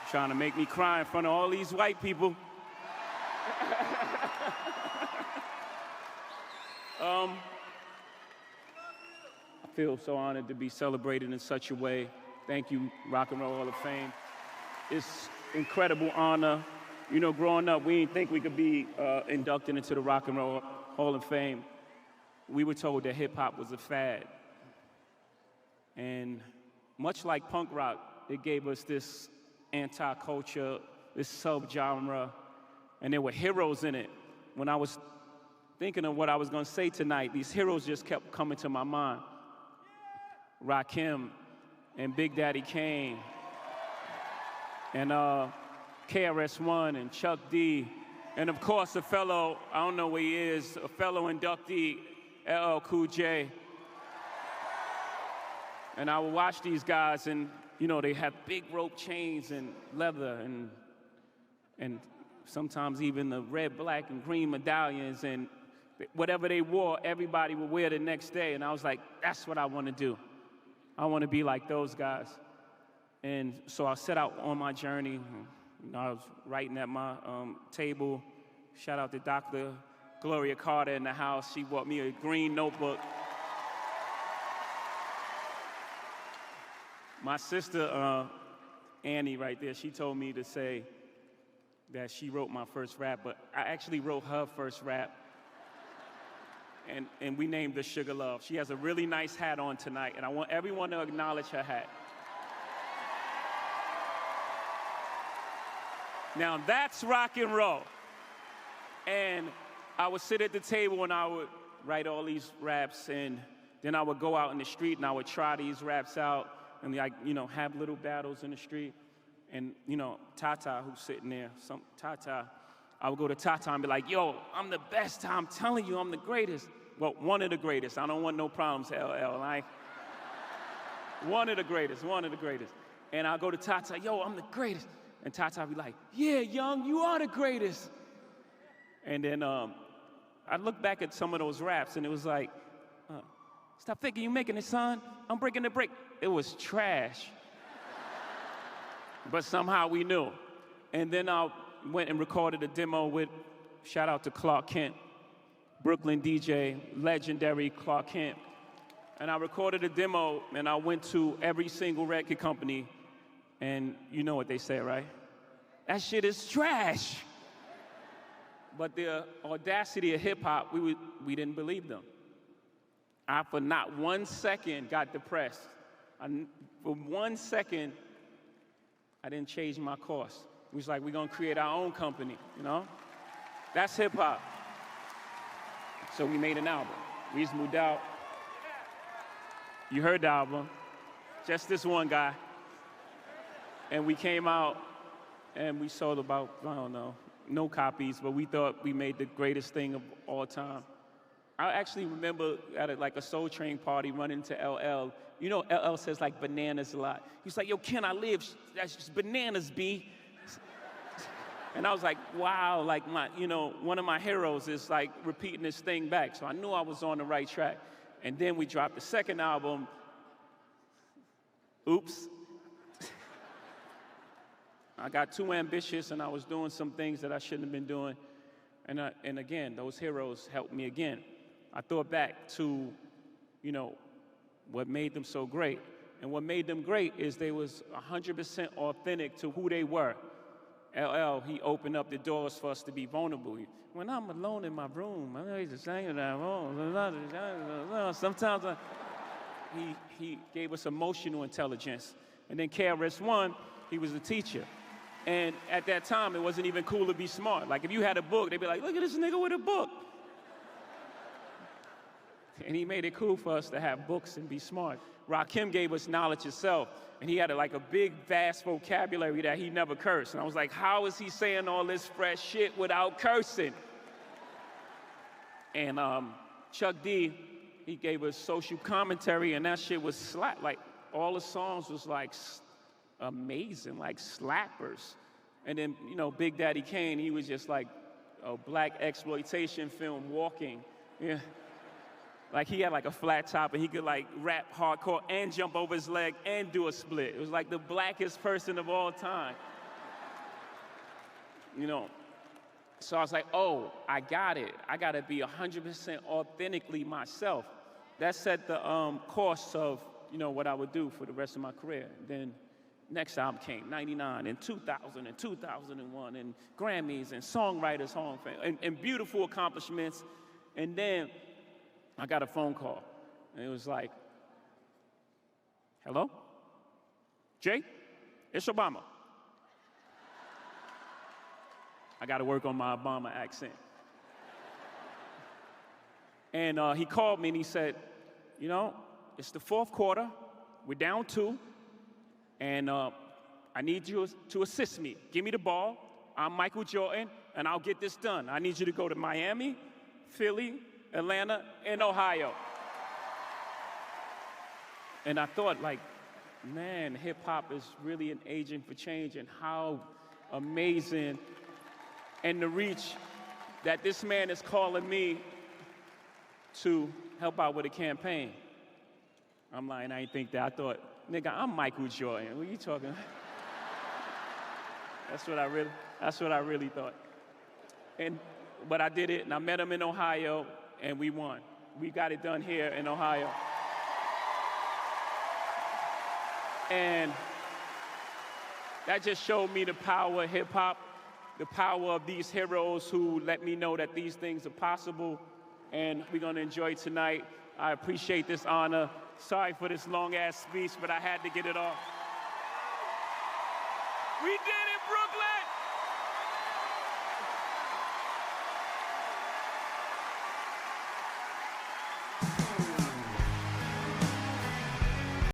Trying to make me cry in front of all these white people. I feel so honored to be celebrated in such a way. Thank you, Rock and Roll Hall of Fame. It's incredible honor. You know, growing up, we didn't think we could be inducted into the Rock and Roll Hall of Fame. We were told that hip hop was a fad. And much like punk rock, it gave us this anti-culture, this sub-genre, and there were heroes in it. When I was thinking of what I was gonna say tonight, these heroes just kept coming to my mind. Rakim and Big Daddy Kane and KRS-One and Chuck D, and of course a fellow, I don't know where he is, a fellow inductee, LL Cool J. And I would watch these guys and, you know, they have big rope chains and leather and sometimes even the red, black, and green medallions, and whatever they wore, everybody would wear the next day. And I was like, that's what I want to do. I want to be like those guys. And so I set out on my journey. You know, I was writing at my table. Shout out to Dr. Gloria Carter in the house. She bought me a green notebook. My sister, Annie, right there, she told me to say that she wrote my first rap, but I actually wrote her first rap. And we named her Sugar Love. She has a really nice hat on tonight, and I want everyone to acknowledge her hat. Now that's rock and roll. And I would sit at the table and I would write all these raps, and then I would go out in the street and I would try these raps out and, like, you know, have little battles in the street. And, you know, Tata, who's sitting there, I would go to Tata and be like, yo, I'm the best. I'm telling you, I'm the greatest. Well, one of the greatest. I don't want no problems, LL. One of the greatest. And I'll go to Tata, yo, I'm the greatest. And Tata would be like, yeah, young, you are the greatest. And then I look back at some of those raps and it was like, stop thinking you making it, son. I'm breaking the break. It was trash. But somehow we knew. And then I went and recorded a demo with, shout out to Clark Kent, Brooklyn DJ, legendary Clark Kent. And I recorded a demo and I went to every single record company, and you know what they say, right? That shit is trash. But the audacity of hip hop, we didn't believe them. I, for not 1 second, got depressed. For 1 second, I didn't change my course. It was like, we're gonna create our own company, you know? That's hip hop. So we made an album. We just moved out. You heard the album. Just this one guy. And we came out and we sold about, I don't know, no copies, but we thought we made the greatest thing of all time. I actually remember at a Soul Train party running into LL. You know, LL says like bananas a lot. He's like, yo, can I live? That's just bananas, B. And I was like, wow, like one of my heroes is like repeating this thing back. So I knew I was on the right track. And then we dropped the second album. Oops. I got too ambitious and I was doing some things that I shouldn't have been doing. And again, those heroes helped me again. I thought back to, you know, what made them so great. And what made them great is they was 100% authentic to who they were. LL, he opened up the doors for us to be vulnerable. When I'm alone in my room, I'm just saying that. Sometimes he gave us emotional intelligence. And then KRS-One, he was a teacher. And at that time, it wasn't even cool to be smart. Like, if you had a book, they'd be like, look at this nigga with a book. And he made it cool for us to have books and be smart. Rakim gave us knowledge itself. And he had a big, vast vocabulary that he never cursed. And I was like, how is he saying all this fresh shit without cursing? And Chuck D, he gave us social commentary, and that shit was slap. Like, all the songs was like amazing, like slappers. And then, you know, Big Daddy Kane, he was just like a black exploitation film walking. Yeah. Like, he had like a flat top and he could like rap hardcore and jump over his leg and do a split. It was like the blackest person of all time. you know. So I was like, oh, I got it. I got to be 100% authentically myself. That set the course of, you know, what I would do for the rest of my career. Then next album came, 99, and 2000, and 2001, and Grammys, and Songwriters Hall of Fame, and beautiful accomplishments. And then I got a phone call, and it was like, hello? Jay, it's Obama. I got to work on my Obama accent. And he called me and he said, you know, it's the fourth quarter, we're down 2, and I need you to assist me. Give me the ball, I'm Michael Jordan, and I'll get this done. I need you to go to Miami, Philly, Atlanta, and Ohio. And I thought, like, man, hip hop is really an agent for change, and how amazing, and the reach that this man is calling me to help out with a campaign. I'm lying, I didn't think that. I thought, nigga, I'm Michael Jordan. What are you talking about? That's what I really thought. But I did it, and I met him in Ohio, and we won. We got it done here in Ohio. And that just showed me the power of hip hop, the power of these heroes who let me know that these things are possible, and we're gonna enjoy tonight. I appreciate this honor. Sorry for this long-ass speech, but I had to get it off. We did it!